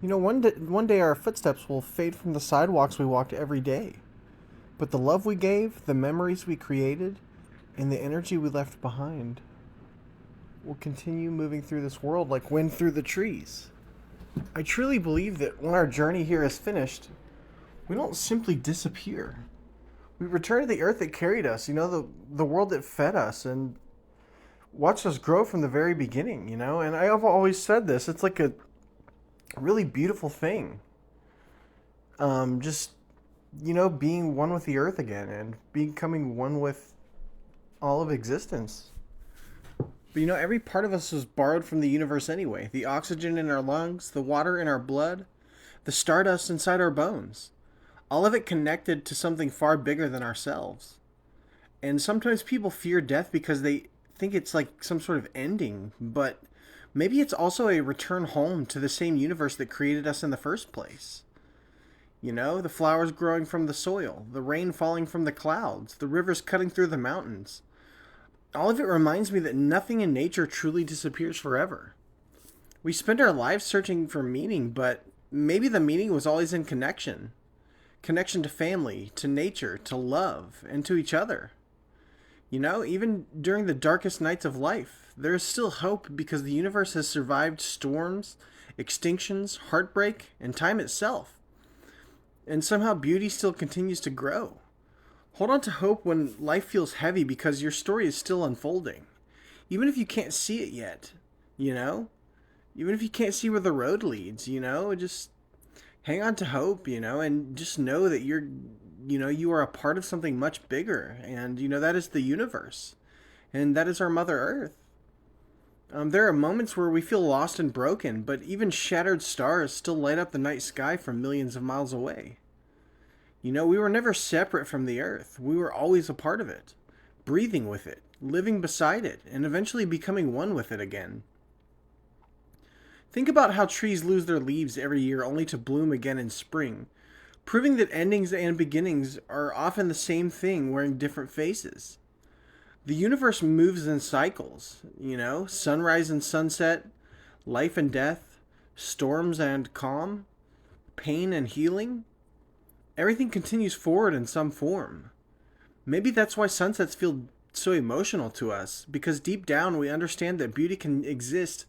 One day our footsteps will fade from the sidewalks we walked every day. But the love we gave, the memories we created, and the energy we left behind will continue moving through this world like wind through the trees. I truly believe that when our journey here is finished, we don't simply disappear. We return to the earth that carried us, the world that fed us and watched us grow from the very beginning, And I have always said this, it's like a really beautiful thing. Just being one with the earth again and becoming one with all of existence. But every part of us was borrowed from the universe anyway. The oxygen in our lungs, the water in our blood, the stardust inside our bones. All of it connected to something far bigger than ourselves. And sometimes people fear death because they think it's like some sort of ending, but maybe it's also a return home to the same universe that created us in the first place. The flowers growing from the soil, the rain falling from the clouds, the rivers cutting through the mountains. All of it reminds me that nothing in nature truly disappears forever. We spend our lives searching for meaning, but maybe the meaning was always in connection. Connection to family, to nature, to love, and to each other. Even during the darkest nights of life, there is still hope because the universe has survived storms, extinctions, heartbreak, and time itself. And somehow beauty still continues to grow. Hold on to hope when life feels heavy because your story is still unfolding. Even if you can't see it yet, you know? Even if you can't see where the road leads, just hang on to hope, and just know that you are a part of something much bigger. And, that is the universe. And that is our Mother Earth. There are moments where we feel lost and broken, but even shattered stars still light up the night sky from millions of miles away. We were never separate from the Earth. We were always a part of it, breathing with it, living beside it, and eventually becoming one with it again. Think about how trees lose their leaves every year only to bloom again in spring, proving that endings and beginnings are often the same thing wearing different faces. The universe moves in cycles, sunrise and sunset, life and death, storms and calm, pain and healing. Everything continues forward in some form. Maybe that's why sunsets feel so emotional to us, because deep down we understand that beauty can exist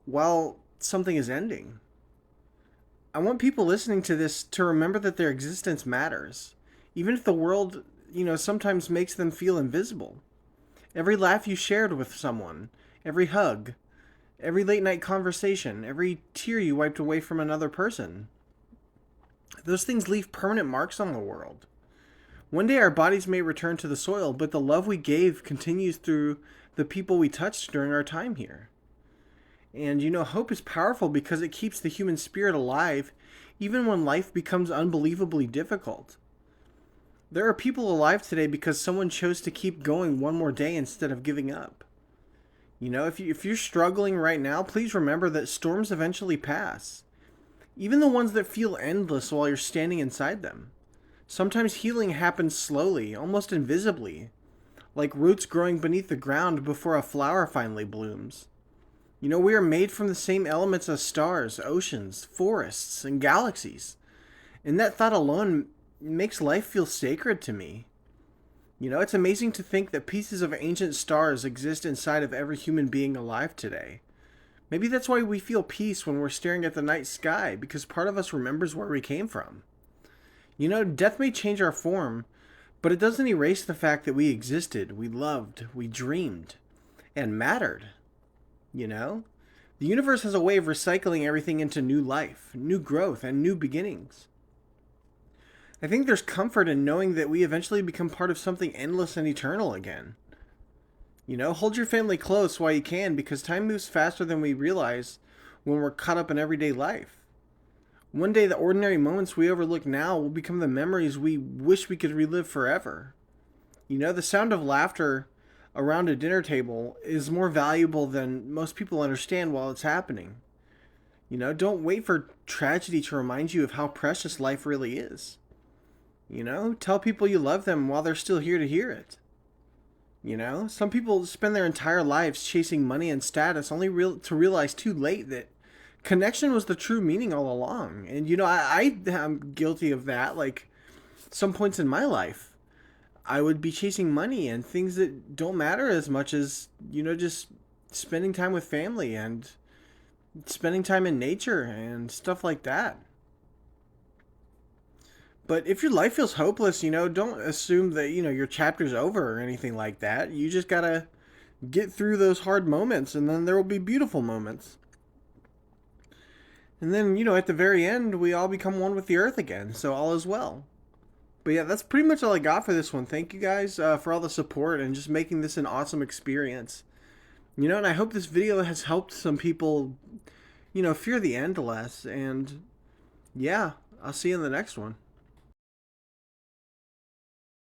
while something is ending. I want people listening to this to remember that their existence matters, even if the world, sometimes makes them feel invisible. Every laugh you shared with someone, every hug, every late night conversation, every tear you wiped away from another person. Those things leave permanent marks on the world. One day our bodies may return to the soil, but the love we gave continues through the people we touched during our time here. And hope is powerful because it keeps the human spirit alive even when life becomes unbelievably difficult. There are people alive today because someone chose to keep going one more day instead of giving up. If you're struggling right now, please remember that storms eventually pass. Even the ones that feel endless while you're standing inside them. Sometimes healing happens slowly, almost invisibly, like roots growing beneath the ground before a flower finally blooms. We are made from the same elements as stars, oceans, forests, and galaxies. And that thought alone makes life feel sacred to me. It's amazing to think that pieces of ancient stars exist inside of every human being alive today. Maybe that's why we feel peace when we're staring at the night sky, because part of us remembers where we came from. Death may change our form, but it doesn't erase the fact that we existed, we loved, we dreamed, and mattered. The universe has a way of recycling everything into new life, new growth, and new beginnings. I think there's comfort in knowing that we eventually become part of something endless and eternal again. Hold your family close while you can because time moves faster than we realize when we're caught up in everyday life. One day, the ordinary moments we overlook now will become the memories we wish we could relive forever. The sound of laughter around a dinner table is more valuable than most people understand while it's happening. Don't wait for tragedy to remind you of how precious life really is. Tell people you love them while they're still here to hear it. Some people spend their entire lives chasing money and status only to realize too late that connection was the true meaning all along. And you know, I am guilty of that. Like some points in my life, I would be chasing money and things that don't matter as much as, you know, just spending time with family and spending time in nature and stuff like that. But if your life feels hopeless, you know, don't assume that, you know, your chapter's over or anything like that. You just gotta get through those hard moments, and then there will be beautiful moments. And then, you know, at the very end, we all become one with the earth again, so all is well. But yeah, that's pretty much all I got for this one. Thank you guys for all the support and just making this an awesome experience. You know, and I hope this video has helped some people, you know, fear the end less. And yeah, I'll see you in the next one.